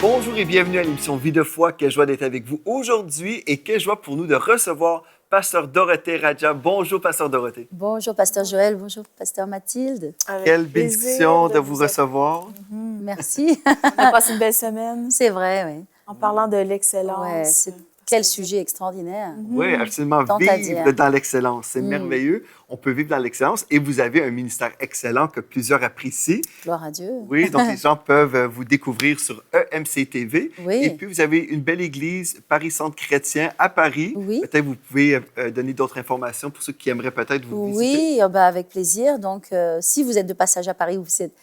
Bonjour et bienvenue à l'émission Vie de foi. Quelle joie d'être avec vous aujourd'hui et quelle joie pour nous de recevoir Pasteur Dorothée Radja. Bonjour, Pasteur Dorothée. Bonjour, Pasteur Joël. Bonjour, Pasteur Mathilde. Quelle bénédiction de vous recevoir. Merci. On a passé une belle semaine C'est vrai, oui. en parlant de l'excellence. Ouais, quel sujet extraordinaire. Oui, absolument. Tant à Vivre dire. dans l'excellence. C'est merveilleux. On peut vivre dans l'excellence et vous avez un ministère excellent que plusieurs apprécient. Gloire à Dieu. Oui, donc les gens peuvent vous découvrir sur EMC TV. Oui. Et puis, vous avez une belle église, Paris Centre Chrétien, à Paris. Oui. Peut-être vous pouvez donner d'autres informations pour ceux qui aimeraient peut-être vous visiter. Oui, avec plaisir. Donc, si vous êtes de passage à Paris ou vous êtes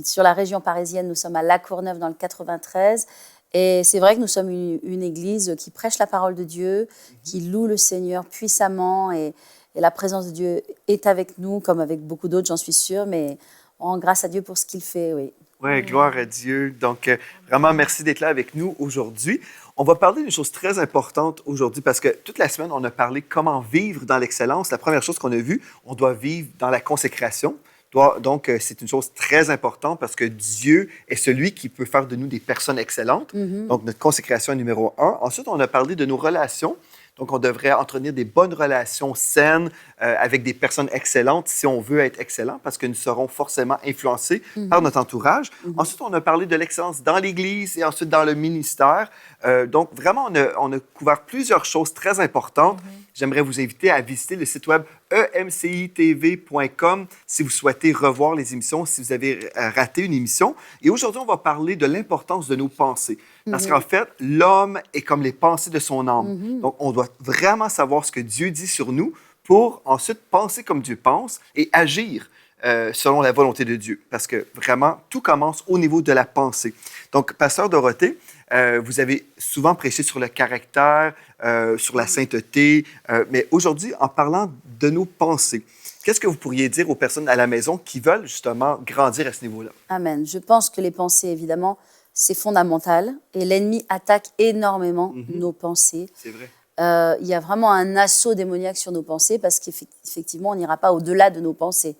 sur la région parisienne, nous sommes à La Courneuve dans le 93. Et c'est vrai que nous sommes une église qui prêche la parole de Dieu, qui loue le Seigneur puissamment. Et la présence de Dieu est avec nous, comme avec beaucoup d'autres, j'en suis sûre. Mais on rend grâce à Dieu pour ce qu'il fait, oui. Oui, gloire à Dieu. Donc, vraiment, merci d'être là avec nous aujourd'hui. On va parler d'une chose très importante aujourd'hui parce que toute la semaine, on a parlé comment vivre dans l'excellence. La première chose qu'on a vue, on doit vivre dans la consécration. Donc, c'est une chose très importante parce que Dieu est celui qui peut faire de nous des personnes excellentes. Donc, notre consécration est numéro 1. Ensuite, on a parlé de nos relations. Donc, on devrait entretenir des bonnes relations saines avec des personnes excellentes si on veut être excellent parce que nous serons forcément influencés par notre entourage. Ensuite, on a parlé de l'excellence dans l'Église et ensuite dans le ministère. Donc, vraiment, on a couvert plusieurs choses très importantes. J'aimerais vous inviter à visiter le site web emcitv.com si vous souhaitez revoir les émissions, si vous avez raté une émission. Et aujourd'hui, on va parler de l'importance de nos pensées. Parce qu'en fait, l'homme est comme les pensées de son âme. Donc, on doit vraiment savoir ce que Dieu dit sur nous pour ensuite penser comme Dieu pense et agir selon la volonté de Dieu. Parce que vraiment, tout commence au niveau de la pensée. Donc, Pasteur Dorothée, vous avez souvent prêché sur le caractère, sur la sainteté, mais aujourd'hui, en parlant de nos pensées, qu'est-ce que vous pourriez dire aux personnes à la maison qui veulent justement grandir à ce niveau-là? Amen. Je pense que les pensées, évidemment, c'est fondamental et l'ennemi attaque énormément nos pensées. C'est vrai. Il y a vraiment un assaut démoniaque sur nos pensées parce qu'effectivement, on n'ira pas au-delà de nos pensées.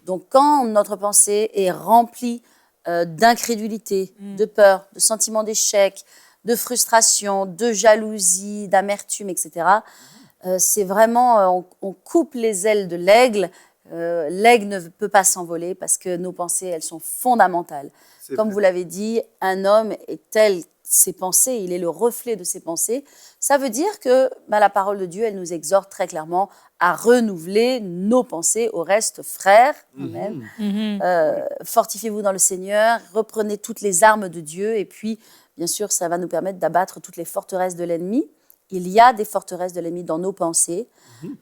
Donc, quand notre pensée est remplie d'incrédulité, de peur, de sentiment d'échec, de frustration, de jalousie, d'amertume, etc., c'est vraiment, on coupe les ailes de l'aigle. L'aigle ne peut pas s'envoler parce que nos pensées, elles sont fondamentales. Comme vous l'avez dit, un homme est tel ses pensées, il est le reflet de ses pensées. Ça veut dire que la parole de Dieu, elle nous exhorte très clairement à renouveler nos pensées. Au reste, frères, amen. Fortifiez-vous dans le Seigneur, reprenez toutes les armes de Dieu et puis, bien sûr, ça va nous permettre d'abattre toutes les forteresses de l'ennemi. Il y a des forteresses de l'ennemi dans nos pensées.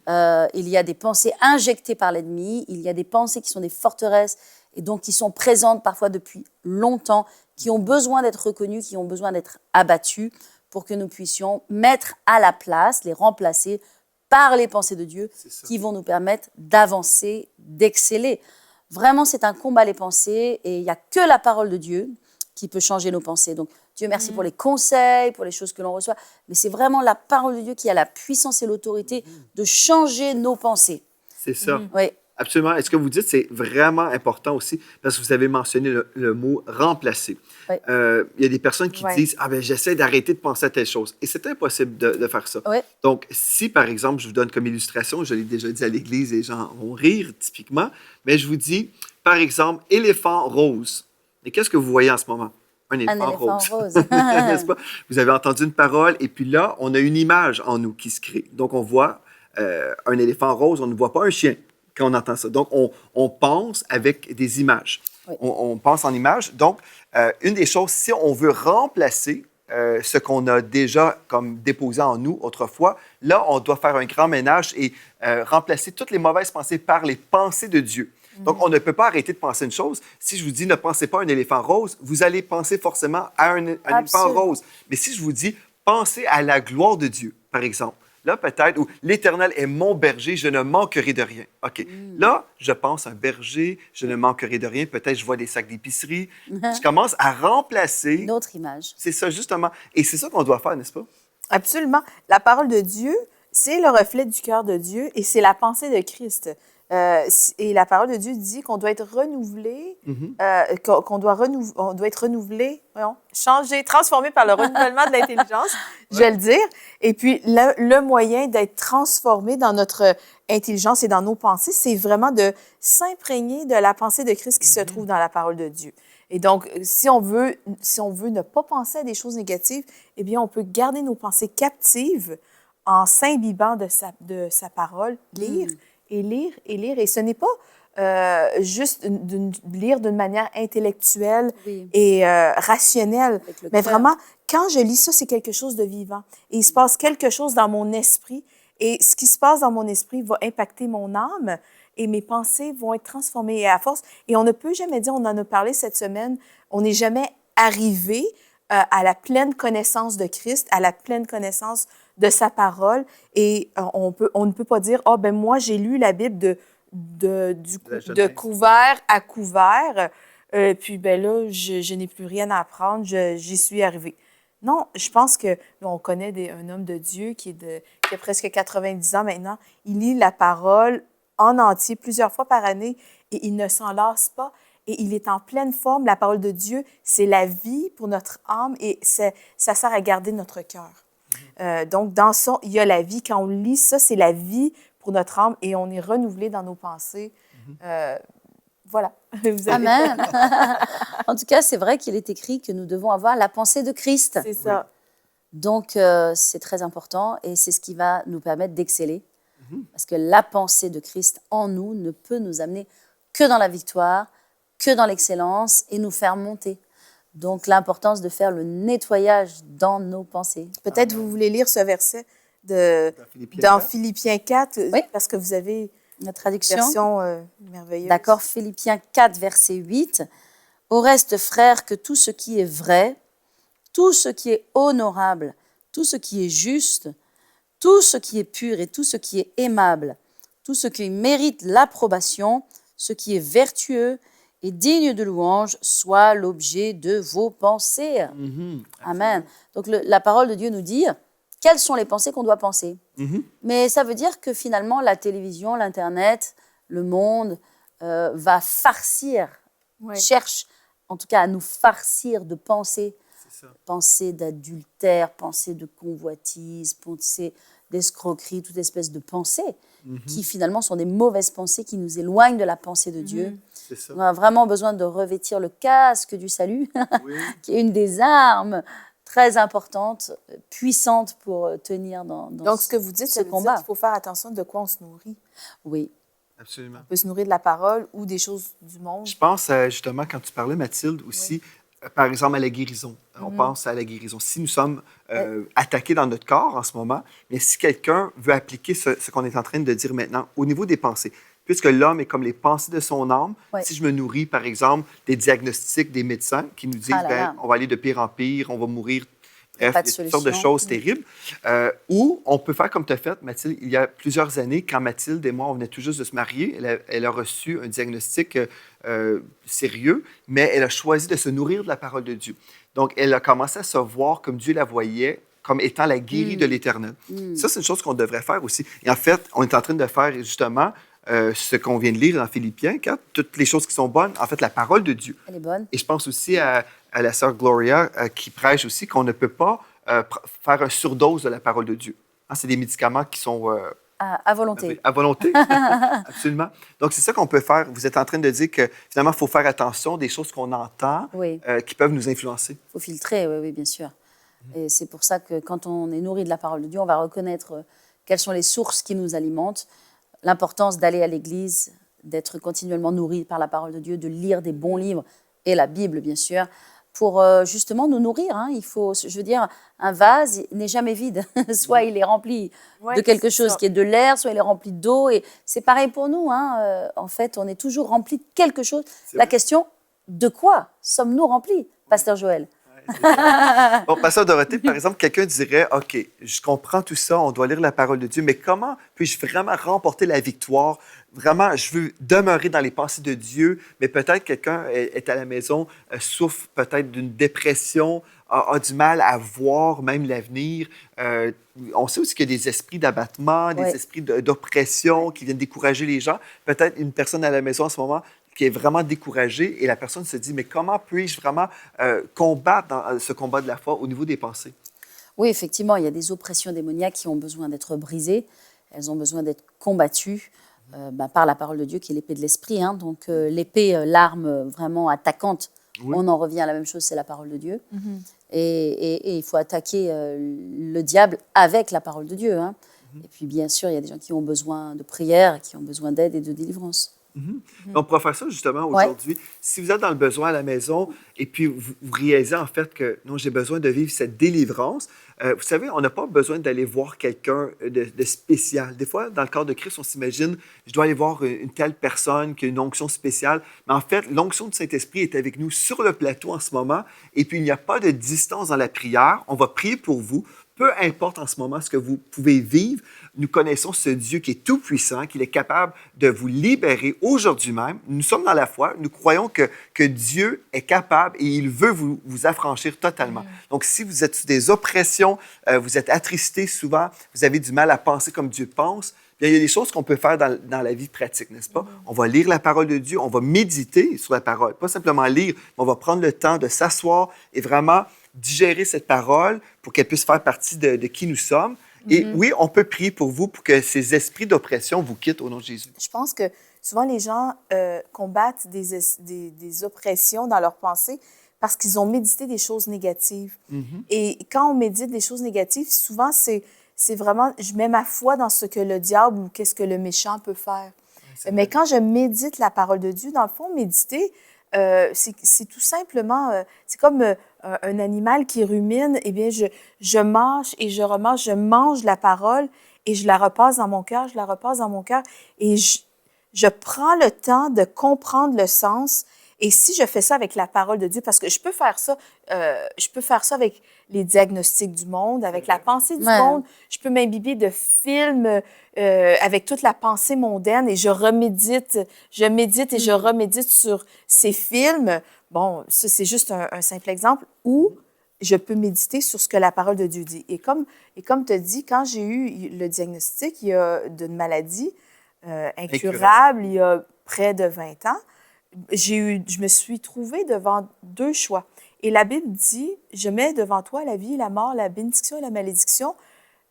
Il y a des pensées injectées par l'ennemi. Il y a des pensées qui sont des forteresses et donc qui sont présentes parfois depuis longtemps, qui ont besoin d'être reconnues, qui ont besoin d'être abattues pour que nous puissions mettre à la place, les remplacer par les pensées de Dieu qui vont nous permettre d'avancer, d'exceller. Vraiment, c'est un combat, les pensées, et il n'y a que la parole de Dieu qui peut changer nos pensées. Donc, Dieu merci pour les conseils, pour les choses que l'on reçoit, mais c'est vraiment la parole de Dieu qui a la puissance et l'autorité de changer nos pensées. C'est ça. Oui. Absolument. Et ce que vous dites, c'est vraiment important aussi, parce que vous avez mentionné le mot « remplacer ». Oui. Il y a des personnes qui disent « Ah ben j'essaie d'arrêter de penser à telle chose ». Et c'est impossible de faire ça. Oui. Donc, si, par exemple, je vous donne comme illustration, je l'ai déjà dit à l'église, les gens vont rire typiquement, mais je vous dis, par exemple, éléphant rose. Et qu'est-ce que vous voyez en ce moment? Un éléphant rose. N'est-ce pas? Vous avez entendu une parole, et puis là, on a une image en nous qui se crée. Donc, on voit un éléphant rose, on ne voit pas un chien quand on entend ça. Donc, on pense avec des images. Oui. On pense en images. Donc, une des choses, si on veut remplacer ce qu'on a déjà comme déposé en nous autrefois, là, on doit faire un grand ménage et remplacer toutes les mauvaises pensées par les pensées de Dieu. Donc, on ne peut pas arrêter de penser une chose. Si je vous dis « ne pensez pas à un éléphant rose », vous allez penser forcément à un éléphant rose. Mais si je vous dis « pensez à la gloire de Dieu », par exemple, là, peut-être, ou « l'Éternel est mon berger, je ne manquerai de rien ». OK. Là, je pense à un berger, je ne manquerai de rien. Peut-être je vois des sacs d'épicerie. Je commence à remplacer... Une autre image. C'est ça, justement. Et c'est ça qu'on doit faire, n'est-ce pas? Absolument. La parole de Dieu, c'est le reflet du cœur de Dieu et c'est la pensée de Christ. Et la parole de Dieu dit qu'on doit être renouvelé, on doit être renouvelé, changé, transformé par le renouvellement de l'intelligence, je vais le dire. Et puis, le moyen d'être transformé dans notre intelligence et dans nos pensées, c'est vraiment de s'imprégner de la pensée de Christ qui se trouve dans la parole de Dieu. Et donc, si on veut ne pas penser à des choses négatives, eh bien, on peut garder nos pensées captives en s'imbibant de sa parole, lire et lire et lire. Et ce n'est pas juste lire d'une manière intellectuelle et rationnelle, mais vraiment, quand je lis ça, c'est quelque chose de vivant. Et il se passe quelque chose dans mon esprit. Et ce qui se passe dans mon esprit va impacter mon âme et mes pensées vont être transformées. Et à force, et on ne peut jamais dire, on en a parlé cette semaine, on n'est jamais arrivé à la pleine connaissance de Christ, à la pleine connaissance de sa parole. Et on ne peut pas dire, ah, ben moi, j'ai lu la Bible de couvert à couvert, puis ben là, je n'ai plus rien à apprendre, j'y suis arrivée. Non, je pense que on connaît un homme de Dieu qui a presque 90 ans maintenant. Il lit la parole en entier plusieurs fois par année et il ne s'en lasse pas. Et il est en pleine forme. La parole de Dieu, c'est la vie pour notre âme et ça sert à garder notre cœur. Donc, dans ça, il y a la vie. Quand on lit ça, c'est la vie pour notre âme et on est renouvelé dans nos pensées. Voilà. Amen. En tout cas, c'est vrai qu'il est écrit que nous devons avoir la pensée de Christ. C'est ça. Donc, c'est très important et c'est ce qui va nous permettre d'exceller. Parce que la pensée de Christ en nous ne peut nous amener que dans la victoire, que dans l'excellence et nous faire monter. Donc, l'importance de faire le nettoyage dans nos pensées. Peut-être vous voulez lire ce verset dans Philippiens 4, parce que vous avez la traduction. Une version merveilleuse. D'accord, Philippiens 4, verset 8. « Au reste, frères, que tout ce qui est vrai, tout ce qui est honorable, tout ce qui est juste, tout ce qui est pur et tout ce qui est aimable, tout ce qui mérite l'approbation, ce qui est vertueux et digne de louange, soit l'objet de vos pensées. » Amen. Donc la parole de Dieu nous dit quelles sont les pensées qu'on doit penser. Mais ça veut dire que finalement, la télévision, l'Internet, le monde va farcir, cherche en tout cas à nous farcir de pensées. Pensée d'adultère, pensée de convoitise, pensée d'escroquerie, toute espèce de pensées qui finalement sont des mauvaises pensées qui nous éloignent de la pensée de Dieu. On a vraiment besoin de revêtir le casque du salut, qui est une des armes très importantes, puissantes pour tenir dans Donc, ce que vous dites, ce combat. Il faut faire attention de quoi on se nourrit. Oui. Absolument. On peut se nourrir de la parole ou des choses du monde. Je pense, justement, quand tu parlais, Mathilde, aussi, par exemple, à la guérison. On pense à la guérison. Si nous sommes attaqués dans notre corps en ce moment, mais si quelqu'un veut appliquer ce qu'on est en train de dire maintenant au niveau des pensées, puisque l'homme est comme les pensées de son âme, si je me nourris, par exemple, des diagnostics des médecins qui nous disent on va aller de pire en pire, on va mourir, bref, toutes sortes de choses terribles, ou on peut faire comme tu as fait, Mathilde, il y a plusieurs années, quand Mathilde et moi, on venait tout juste de se marier, elle a reçu un diagnostic sérieux, mais elle a choisi de se nourrir de la parole de Dieu. Donc, elle a commencé à se voir comme Dieu la voyait, comme étant la guérie de l'Éternel. Ça, c'est une chose qu'on devrait faire aussi. Et en fait, on est en train de faire justement ce qu'on vient de lire dans Philippiens 4, toutes les choses qui sont bonnes, en fait, la parole de Dieu. Elle est bonne. Et je pense aussi à la sœur Gloria qui prêche aussi qu'on ne peut pas faire une surdose de la parole de Dieu. C'est des médicaments qui sont... à volonté. À volonté, absolument. Donc, c'est ça qu'on peut faire. Vous êtes en train de dire que, finalement, il faut faire attention des choses qu'on entend qui peuvent nous influencer. Il faut filtrer, oui, bien sûr. Et c'est pour ça que quand on est nourri de la parole de Dieu, on va reconnaître quelles sont les sources qui nous alimentent, l'importance d'aller à l'Église, d'être continuellement nourri par la parole de Dieu, de lire des bons livres, et la Bible, bien sûr, pour justement nous nourrir. Il faut, je veux dire, un vase n'est jamais vide. Soit il est rempli de quelque chose qui est de l'air, soit il est rempli d'eau. Et c'est pareil pour nous. En fait, on est toujours rempli de quelque chose. La question, de quoi sommes-nous remplis, Pasteur Joël? Bon, Pasteur Dorothée, par exemple, quelqu'un dirait, OK, je comprends tout ça, on doit lire la parole de Dieu, mais comment puis-je vraiment remporter la victoire vraiment, je veux demeurer dans les pensées de Dieu, mais peut-être quelqu'un est à la maison, souffre peut-être d'une dépression, a du mal à voir même l'avenir. On sait aussi qu'il y a des esprits d'abattement, des Ouais. esprits d'oppression qui viennent décourager les gens. Peut-être une personne à la maison en ce moment qui est vraiment découragée et la personne se dit, mais comment puis-je vraiment combattre dans ce combat de la foi au niveau des pensées? Oui, effectivement, il y a des oppressions démoniaques qui ont besoin d'être brisées. Elles ont besoin d'être combattues par la parole de Dieu, qui est l'épée de l'esprit. Hein. Donc, l'épée, l'arme vraiment attaquante, Oui. on en revient à la même chose, c'est la parole de Dieu. Et il faut attaquer le diable avec la parole de Dieu. Hein. Et puis, bien sûr, il y a des gens qui ont besoin de prière, qui ont besoin d'aide et de délivrance. On pourra faire ça justement aujourd'hui. Si vous êtes dans le besoin à la maison et puis vous réalisez en fait que non, j'ai besoin de vivre cette délivrance, vous savez, on n'a pas besoin d'aller voir quelqu'un de spécial. Des fois, dans le corps de Christ, on s'imagine, je dois aller voir une telle personne qui a une onction spéciale. Mais en fait, l'onction du Saint-Esprit est avec nous sur le plateau en ce moment. Et puis, il n'y a pas de distance dans la prière. On va prier pour vous. Peu importe en ce moment ce que vous pouvez vivre, nous connaissons ce Dieu qui est tout-puissant, qu'il est capable de vous libérer aujourd'hui même. Nous sommes dans la foi, nous croyons que Dieu est capable et il veut vous affranchir totalement. Donc, si vous êtes sous des oppressions, vous êtes attristé souvent, vous avez du mal à penser comme Dieu pense, bien, il y a des choses qu'on peut faire dans la vie pratique, n'est-ce pas? On va lire la parole de Dieu, on va méditer sur la parole, pas simplement lire, mais on va prendre le temps de s'asseoir et vraiment digérer cette parole pour qu'elle puisse faire partie de qui nous sommes. Et oui, on peut prier pour vous pour que ces esprits d'oppression vous quittent au nom de Jésus. Je pense que souvent les gens combattent des oppressions dans leurs pensées parce qu'ils ont médité des choses négatives. Et quand on médite des choses négatives, souvent c'est vraiment, je mets ma foi dans ce que le diable ou qu'est-ce que le méchant peut faire. Mais quand je médite la parole de Dieu, dans le fond, méditer, c'est tout simplement, c'est comme un animal qui rumine, eh bien, je mange et je remange, je mange la parole et je la repasse dans mon cœur, je la repasse dans mon cœur et je prends le temps de comprendre le sens. Et si je fais ça avec la parole de Dieu, parce que je peux faire ça avec les diagnostics du monde, avec la pensée du monde, je peux m'imbiber de films avec toute la pensée mondaine et je médite et je remédite sur ces films. Bon, ça, c'est juste un simple exemple où je peux méditer sur ce que la parole de Dieu dit. Et comme tu as dit, quand j'ai eu le diagnostic d'une maladie incurable il y a près de 20 ans, je me suis trouvée devant deux choix. Et la Bible dit, je mets devant toi la vie et la mort, la bénédiction et la malédiction,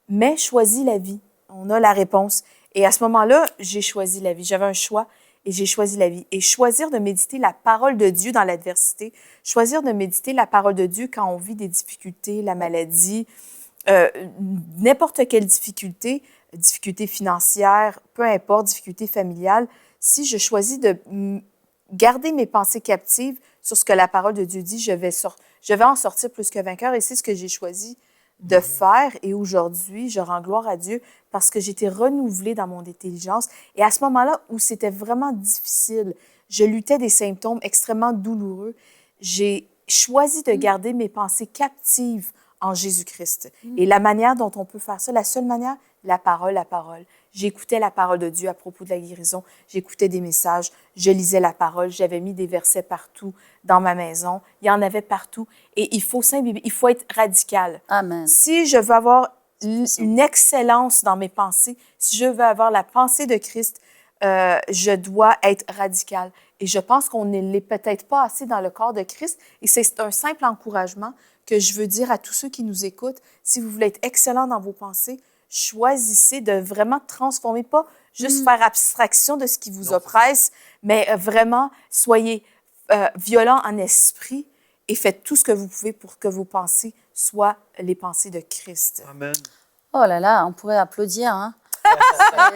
mais choisis la vie. On a la réponse. Et à ce moment-là, j'ai choisi la vie. J'avais un choix et j'ai choisi la vie. Et choisir de méditer la parole de Dieu dans l'adversité, choisir de méditer la parole de Dieu quand on vit des difficultés, la maladie, n'importe quelle difficulté, difficulté financière, peu importe, difficulté familiale, si je choisis de garder mes pensées captives sur ce que la parole de Dieu dit, je vais en sortir plus que vainqueur. Et c'est ce que j'ai choisi de faire. Et aujourd'hui, je rends gloire à Dieu parce que j'ai été renouvelée dans mon intelligence. Et à ce moment-là où c'était vraiment difficile, je luttais des symptômes extrêmement douloureux, j'ai choisi de garder mes pensées captives en Jésus-Christ. Et la manière dont on peut faire ça, la seule manière, la parole. J'écoutais la parole de Dieu à propos de la guérison. J'écoutais des messages. Je lisais la parole. J'avais mis des versets partout dans ma maison. Il y en avait partout. Et il faut s'imbiber. Il faut être radical. Amen. Si je veux avoir une excellence dans mes pensées, si je veux avoir la pensée de Christ, je dois être radical. Et je pense qu'on ne l'est peut-être pas assez dans le corps de Christ. Et c'est un simple encouragement que je veux dire à tous ceux qui nous écoutent. Si vous voulez être excellent dans vos pensées, choisissez de vraiment transformer, pas juste faire abstraction de ce qui vous oppresse, mais vraiment, soyez violents en esprit et faites tout ce que vous pouvez pour que vos pensées soient les pensées de Christ. Amen. Oh là là, on pourrait applaudir, hein?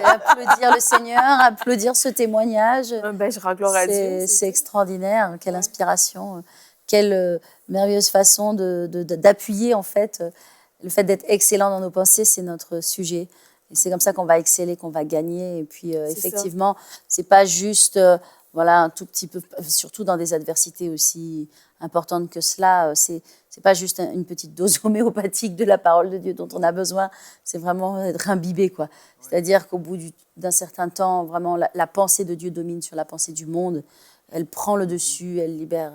Applaudir le Seigneur, applaudir ce témoignage. Je rends gloire à Dieu. C'est extraordinaire, quelle inspiration, quelle merveilleuse façon d'appuyer en fait. Le fait d'être excellent dans nos pensées, c'est notre sujet. Et c'est comme ça qu'on va exceller, qu'on va gagner. Et puis, effectivement, c'est pas juste voilà, un tout petit peu, surtout dans des adversités aussi importantes que cela. C'est pas juste une petite dose homéopathique de la parole de Dieu dont on a besoin, c'est vraiment être imbibé, quoi. C'est-à-dire qu'au bout d'un certain temps, vraiment, la pensée de Dieu domine sur la pensée du monde. Elle prend le dessus, elle libère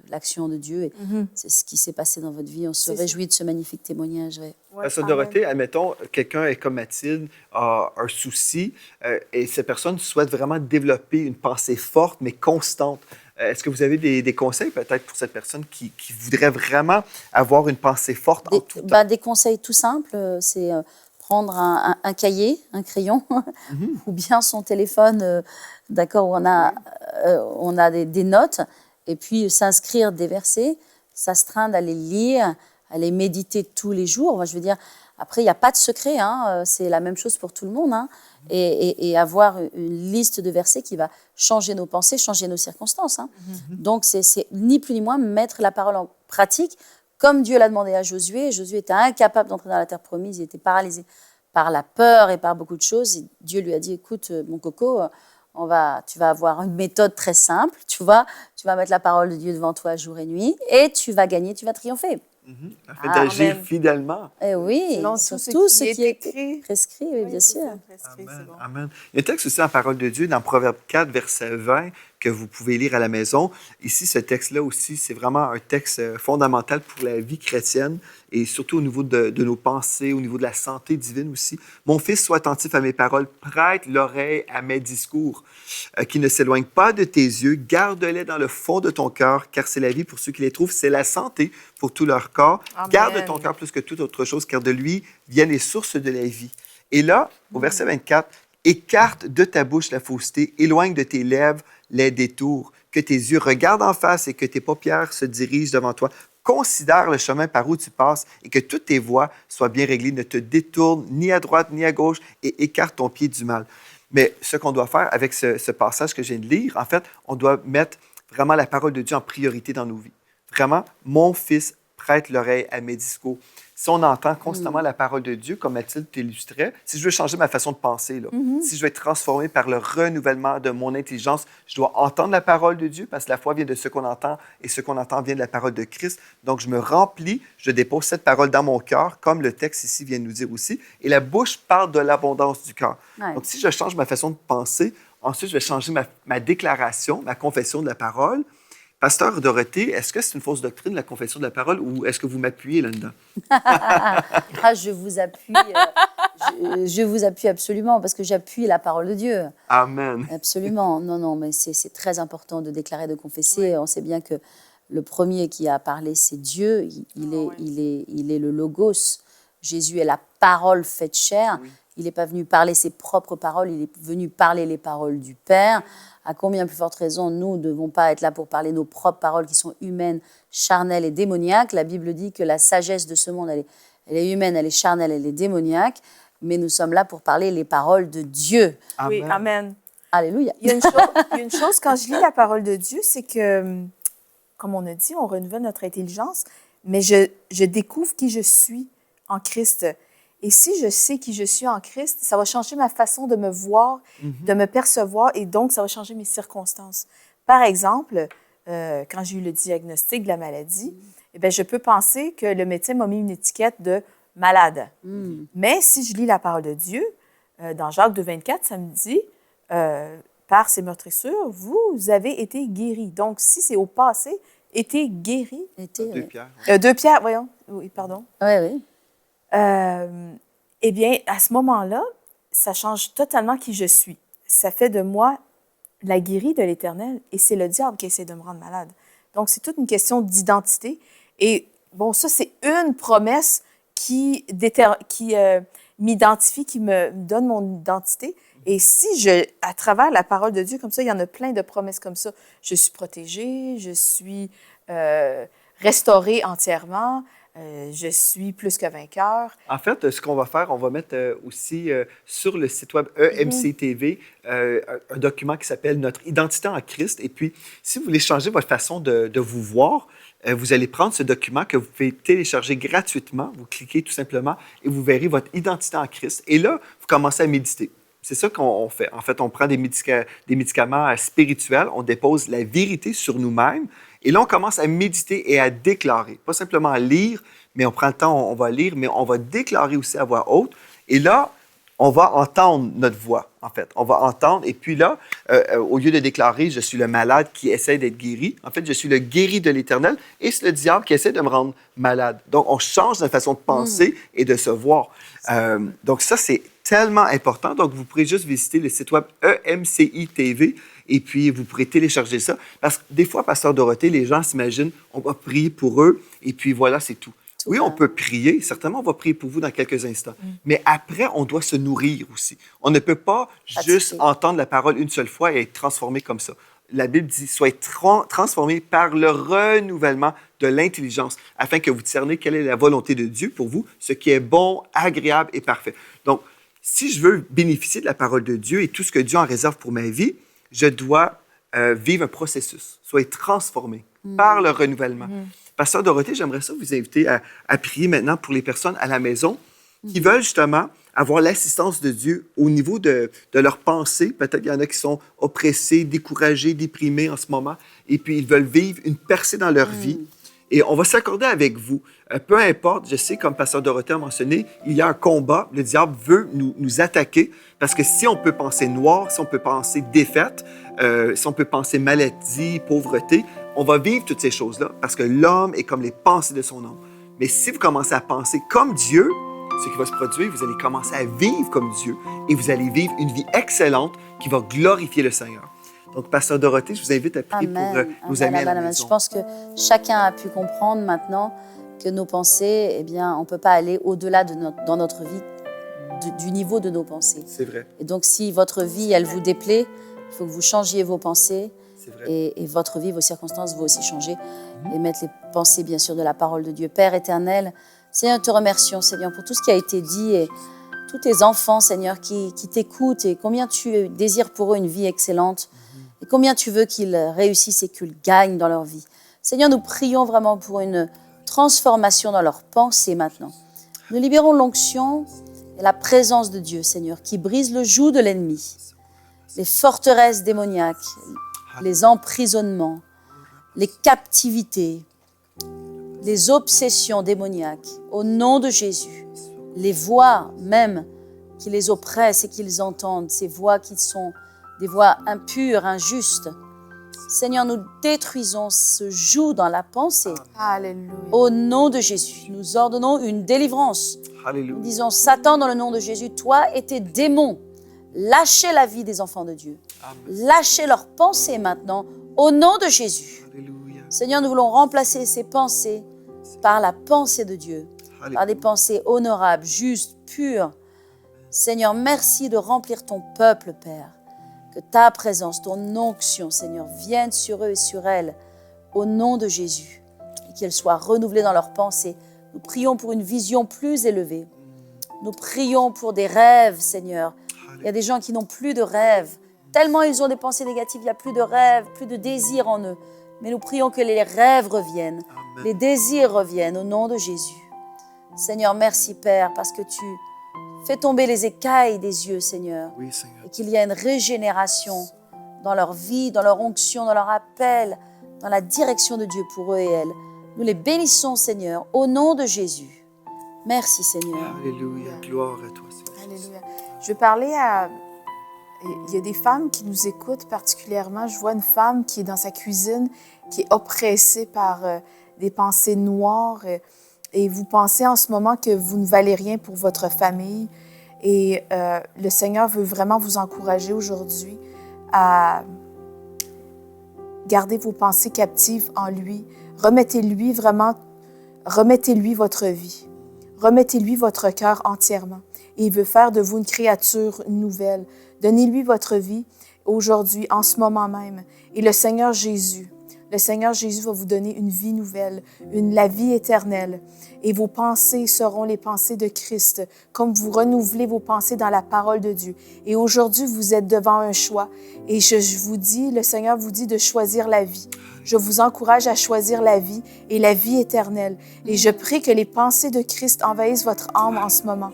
l'action de Dieu. Et c'est ce qui s'est passé dans votre vie. On se réjouit de ce magnifique témoignage. Ouais. Pasteur Dorothée, admettons, quelqu'un est comme Mathilde, a un souci et cette personne souhaite vraiment développer une pensée forte mais constante. Est-ce que vous avez des conseils peut-être pour cette personne qui voudrait vraiment avoir une pensée forte en tout temps? Des conseils tout simples, c'est prendre un cahier, un crayon, ou bien son téléphone, d'accord, où on a des notes, et puis s'inscrire des versets, s'astreindre à les lire, à les méditer tous les jours. Moi, je veux dire, après, il n'y a pas de secret, hein, c'est la même chose pour tout le monde, hein, et avoir une liste de versets qui va changer nos pensées, changer nos circonstances. Hein. Donc, c'est ni plus ni moins mettre la parole en pratique, comme Dieu l'a demandé à Josué. Josué était incapable d'entrer dans la terre promise, il était paralysé par la peur et par beaucoup de choses. Et Dieu lui a dit, écoute, mon coco, tu vas avoir une méthode très simple, tu vas mettre la parole de Dieu devant toi jour et nuit, et tu vas gagner, tu vas triompher. Afin d'agir fidèlement. Eh oui, selon sur tout ce qui est prescrit, oui, bien sûr. Amen. Amen. Il y a un texte aussi en parole de Dieu dans Proverbe 4, verset 20, que vous pouvez lire à la maison. Ici, ce texte-là aussi, c'est vraiment un texte fondamental pour la vie chrétienne et surtout au niveau de nos pensées, au niveau de la santé divine aussi. Mon fils, sois attentif à mes paroles, prête l'oreille à mes discours, qui ne s'éloignent pas de tes yeux, garde-les dans le fond de ton cœur, car c'est la vie pour ceux qui les trouvent, c'est la santé pour tout leur corps. Amen. Garde ton cœur plus que toute autre chose, car de lui viennent les sources de la vie. Et là, au verset 24, écarte de ta bouche la fausseté, éloigne de tes lèvres les détours, que tes yeux regardent en face et que tes paupières se dirigent devant toi. Considère le chemin par où tu passes et que toutes tes voies soient bien réglées. Ne te détourne ni à droite ni à gauche et écarte ton pied du mal. Mais ce qu'on doit faire avec ce passage que je viens de lire, en fait, on doit mettre vraiment la parole de Dieu en priorité dans nos vies. Vraiment, mon fils, prête l'oreille à mes discours. Si on entend constamment la parole de Dieu, comme Mathilde t'illustrait, si je veux changer ma façon de penser, là, si je veux être transformé par le renouvellement de mon intelligence, je dois entendre la parole de Dieu parce que la foi vient de ce qu'on entend et ce qu'on entend vient de la parole de Christ. Donc, je me remplis, je dépose cette parole dans mon cœur, comme le texte ici vient de nous dire aussi, et la bouche parle de l'abondance du cœur. Ouais. Donc, si je change ma façon de penser, ensuite, je vais changer ma déclaration, ma confession de la parole. Pasteur Dorothée, est-ce que c'est une fausse doctrine, la confession de la parole, ou est-ce que vous m'appuyez là-dedans? Je vous appuie, je vous appuie absolument, parce que j'appuie la parole de Dieu. Amen. Absolument. Non, mais c'est très important de déclarer, de confesser. On sait bien que le premier qui a parlé, c'est Dieu. Il est le Logos. Jésus est la parole faite chair. Oui. Il n'est pas venu parler ses propres paroles, il est venu parler les paroles du Père. À combien plus forte raison, nous ne devons pas être là pour parler nos propres paroles qui sont humaines, charnelles et démoniaques. La Bible dit que la sagesse de ce monde, elle est humaine, elle est charnelle, elle est démoniaque. Mais nous sommes là pour parler les paroles de Dieu. Amen. Oui, amen. Alléluia. Il y a une chose, quand je lis la parole de Dieu, c'est que, comme on a dit, on renouvelle notre intelligence, mais je découvre qui je suis en Christ. Et si je sais qui je suis en Christ, ça va changer ma façon de me voir, de me percevoir, et donc ça va changer mes circonstances. Par exemple, quand j'ai eu le diagnostic de la maladie, eh bien, je peux penser que le médecin m'a mis une étiquette de malade. Mais si je lis la parole de Dieu, dans Jacques 2,24, ça me dit, par ses meurtrissures, vous avez été guéris. Donc, si c'est au passé, été guéri. 2 Pierre. 2 Pierre, voyons. Oui, pardon. Oui. Eh bien, à ce moment-là, ça change totalement qui je suis. Ça fait de moi la guérie de l'Éternel et c'est le diable qui essaie de me rendre malade. Donc, c'est toute une question d'identité. Et bon, ça, c'est une promesse qui m'identifie, qui me donne mon identité. Et si à travers la parole de Dieu, comme ça, il y en a plein de promesses comme ça. Je suis protégée, je suis restaurée entièrement, je suis plus que vainqueur. En fait, ce qu'on va faire, on va mettre aussi sur le site web EMC-TV un document qui s'appelle « Notre identité en Christ ». Et puis, si vous voulez changer votre façon de vous voir, vous allez prendre ce document que vous pouvez télécharger gratuitement. Vous cliquez tout simplement et vous verrez votre identité en Christ. Et là, vous commencez à méditer. C'est ça qu'on fait. En fait, on prend des médicaments spirituels, on dépose la vérité sur nous-mêmes, et là, on commence à méditer et à déclarer. Pas simplement à lire, mais on prend le temps, on va lire, mais on va déclarer aussi à voix haute. Et là, on va entendre notre voix, en fait. On va entendre, et puis là, au lieu de déclarer « je suis le malade qui essaie d'être guéri », en fait, je suis le guéri de l'Éternel, et c'est le diable qui essaie de me rendre malade. Donc, on change notre façon de penser et de se voir. Donc, ça, c'est tellement important. Donc, vous pourrez juste visiter le site web EMCI TV, et puis vous pourrez télécharger ça. Parce que des fois, Pasteur Dorothée, les gens s'imaginent, on va prier pour eux, et puis voilà, c'est tout. Oui, on peut prier. Certainement, on va prier pour vous dans quelques instants. Mais après, on doit se nourrir aussi. On ne peut pas juste entendre la parole une seule fois et être transformé comme ça. La Bible dit, soyez transformés par le renouvellement de l'intelligence, afin que vous discerniez quelle est la volonté de Dieu pour vous, ce qui est bon, agréable et parfait. Donc, si je veux bénéficier de la parole de Dieu et tout ce que Dieu en réserve pour ma vie, je dois vivre un processus, soyez transformés par le renouvellement. Pasteur Dorothée, j'aimerais ça vous inviter à prier maintenant pour les personnes à la maison qui veulent justement avoir l'assistance de Dieu au niveau de leurs pensées. Peut-être qu'il y en a qui sont oppressés, découragés, déprimés en ce moment, et puis ils veulent vivre une percée dans leur vie. Et on va s'accorder avec vous. Peu importe, je sais, comme Pasteur Dorothée a mentionné, il y a un combat. Le diable veut nous attaquer parce que si on peut penser noir, si on peut penser défaite, si on peut penser maladie, pauvreté, on va vivre toutes ces choses-là parce que l'homme est comme les pensées de son âme. Mais si vous commencez à penser comme Dieu, ce qui va se produire, vous allez commencer à vivre comme Dieu et vous allez vivre une vie excellente qui va glorifier le Seigneur. Donc, Pasteur Dorothée, je vous invite à prier pour nos amis à la maison. Je pense que chacun a pu comprendre maintenant que nos pensées, eh bien, on ne peut pas aller au-delà dans notre vie du niveau de nos pensées. C'est vrai. Et donc, si votre vie, elle vous déplaît, il faut que vous changiez vos pensées. C'est vrai. Et votre vie, vos circonstances vont aussi changer et mettre les pensées, bien sûr, de la parole de Dieu. Père éternel, Seigneur, nous te remercions, Seigneur, pour tout ce qui a été dit et tous tes enfants, Seigneur, qui t'écoutent et combien tu désires pour eux une vie excellente et combien tu veux qu'ils réussissent et qu'ils gagnent dans leur vie. Seigneur, nous prions vraiment pour une transformation dans leurs pensées maintenant. Nous libérons l'onction et la présence de Dieu, Seigneur, qui brise le joug de l'ennemi, les forteresses démoniaques, les emprisonnements, les captivités, les obsessions démoniaques, au nom de Jésus, les voix même qui les oppressent et qu'ils entendent, ces voix qui sont des voix impures, injustes. Seigneur, nous détruisons ce joug dans la pensée. Alléluia. Au nom de Jésus, nous ordonnons une délivrance. Alléluia. Nous disons, Satan, dans le nom de Jésus, toi et tes démons, lâchez la vie des enfants de Dieu. Amen. Lâchez leurs pensées maintenant, au nom de Jésus. Alléluia. Seigneur, nous voulons remplacer ces pensées par la pensée de Dieu, Alléluia. par des pensées honorables, justes, pures. Seigneur, merci de remplir ton peuple, Père. Que ta présence, ton onction, Seigneur, vienne sur eux et sur elles, au nom de Jésus, et qu'elles soient renouvelées dans leurs pensées. Nous prions pour une vision plus élevée. Nous prions pour des rêves, Seigneur. Il y a des gens qui n'ont plus de rêves. Tellement ils ont des pensées négatives, il n'y a plus de rêves, plus de désirs en eux. Mais nous prions que les rêves reviennent, Amen. les désirs reviennent au nom de Jésus. Seigneur, merci Père, parce que tu fais tomber les écailles des yeux, Seigneur, Oui, Seigneur. et qu'il y a une régénération dans leur vie, dans leur onction, dans leur appel, dans la direction de Dieu pour eux et elles. Nous les bénissons, Seigneur, au nom de Jésus. Merci, Seigneur. Alléluia. Gloire à toi, Seigneur. Alléluia. Je veux parler à... Il y a des femmes qui nous écoutent particulièrement. Je vois une femme qui est dans sa cuisine, qui est oppressée par des pensées noires. Et vous pensez en ce moment que vous ne valez rien pour votre famille. Et le Seigneur veut vraiment vous encourager aujourd'hui à garder vos pensées captives en lui. Remettez-lui votre vie. Remettez-lui votre cœur entièrement. Et il veut faire de vous une créature nouvelle. Donnez-lui votre vie aujourd'hui, en ce moment même. Et le Seigneur Jésus le Seigneur Jésus va vous donner une vie nouvelle, la vie éternelle. Et vos pensées seront les pensées de Christ, comme vous renouvelez vos pensées dans la parole de Dieu. Et aujourd'hui, vous êtes devant un choix. Et je vous dis, le Seigneur vous dit de choisir la vie. Je vous encourage à choisir la vie et la vie éternelle. Et je prie que les pensées de Christ envahissent votre âme en ce moment.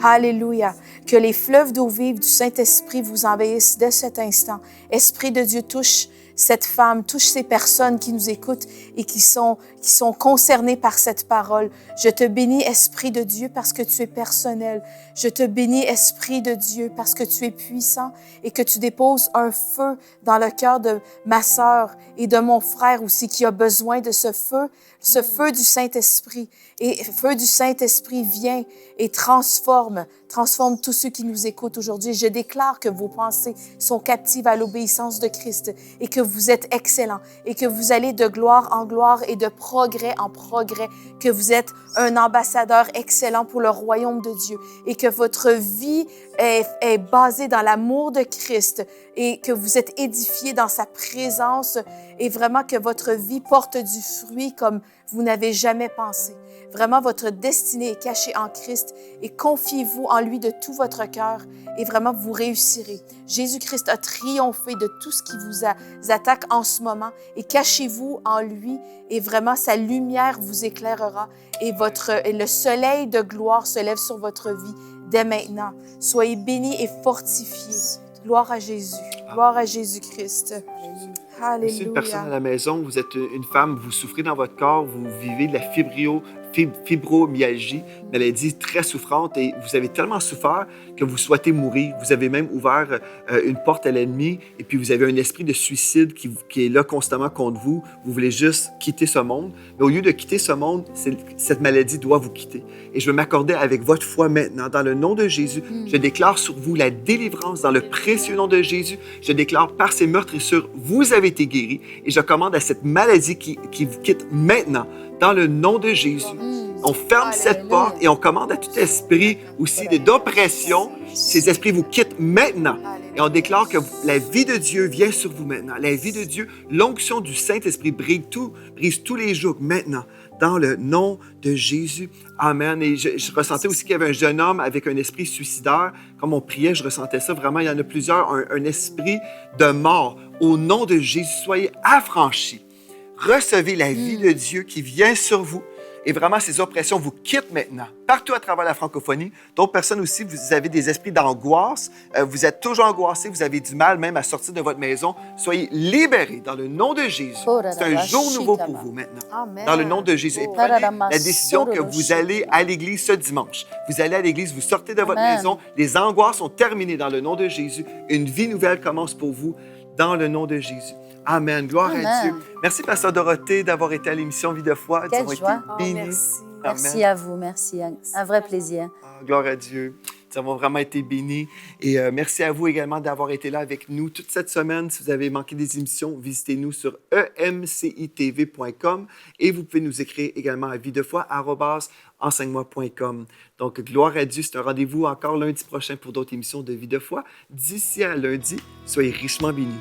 Alléluia. Que les fleuves d'eau vive du Saint-Esprit vous envahissent dès cet instant. Esprit de Dieu, touche cette femme, touche ces personnes qui nous écoutent et qui sont concernées par cette parole. Je te bénis, Esprit de Dieu, parce que tu es personnel. Je te bénis, Esprit de Dieu, parce que tu es puissant et que tu déposes un feu dans le cœur de ma sœur et de mon frère aussi qui a besoin de ce feu du Saint-Esprit. Et feu du Saint-Esprit vient et transforme tous ceux qui nous écoutent aujourd'hui. Je déclare que vos pensées sont captives à l'obéissance de Christ et que vous êtes excellents et que vous allez de gloire en gloire et de progrès en progrès, que vous êtes un ambassadeur excellent pour le royaume de Dieu et que votre vie est basée dans l'amour de Christ et que vous êtes édifiés dans sa présence et vraiment que votre vie porte du fruit comme vous n'avez jamais pensé. Vraiment, votre destinée est cachée en Christ et confiez-vous en lui de tout votre cœur et vraiment, vous réussirez. Jésus-Christ a triomphé de tout ce qui vous attaque en ce moment et cachez-vous en lui et vraiment, sa lumière vous éclairera et le soleil de gloire se lève sur votre vie dès maintenant. Soyez bénis et fortifiés. Gloire à Jésus. Gloire à Jésus-Christ. Alléluia. Si une personne à la maison, vous êtes une femme, vous souffrez dans votre corps, vous vivez de la fibromyalgie, maladie très souffrante et vous avez tellement souffert que vous souhaitez mourir. Vous avez même ouvert une porte à l'ennemi et puis vous avez un esprit de suicide qui est là constamment contre vous. Vous voulez juste quitter ce monde. Mais au lieu de quitter ce monde, cette maladie doit vous quitter. Et je veux m'accorder avec votre foi maintenant. Dans le nom de Jésus, je déclare sur vous la délivrance dans le précieux nom de Jésus. Je déclare par ces meurtrissures, vous avez été guéris et je commande à cette maladie qui vous quitte maintenant. Dans le nom de Jésus, on ferme cette porte et on commande à tout esprit aussi d'oppression. Ces esprits vous quittent maintenant. Et on déclare que la vie de Dieu vient sur vous maintenant. La vie de Dieu, l'onction du Saint-Esprit brise tous les jours maintenant. Dans le nom de Jésus. Amen. Et je ressentais aussi qu'il y avait un jeune homme avec un esprit suicidaire. Comme on priait, je ressentais ça. Vraiment, il y en a plusieurs. Un esprit de mort. Au nom de Jésus, soyez affranchis. Recevez la vie de Dieu qui vient sur vous. Et vraiment, ces oppressions vous quittent maintenant. Partout à travers la francophonie. D'autres personnes aussi, vous avez des esprits d'angoisse. Vous êtes toujours angoissé. Vous avez du mal même à sortir de votre maison. Soyez libérés dans le nom de Jésus. C'est un jour nouveau pour vous maintenant. Amen. Dans le nom de Jésus. Et prenez la décision que vous allez à l'église ce dimanche. Vous allez à l'église, vous sortez de votre maison. Les angoisses sont terminées dans le nom de Jésus. Une vie nouvelle commence pour vous dans le nom de Jésus. Amen. Gloire à Dieu. Merci, Pasteur Dorothée, d'avoir été à l'émission Vie de foi. Quelle joie. Bénis. Merci. Merci à vous. Merci. Un vrai plaisir. Gloire à Dieu. Nous avons vraiment été bénis. Et merci à vous également d'avoir été là avec nous toute cette semaine. Si vous avez manqué des émissions, visitez-nous sur emcitv.com et vous pouvez nous écrire également à videfoi@enseigne-moi.com. Donc, gloire à Dieu. C'est un rendez-vous encore lundi prochain pour d'autres émissions de Vie de foi. D'ici à lundi, soyez richement bénis.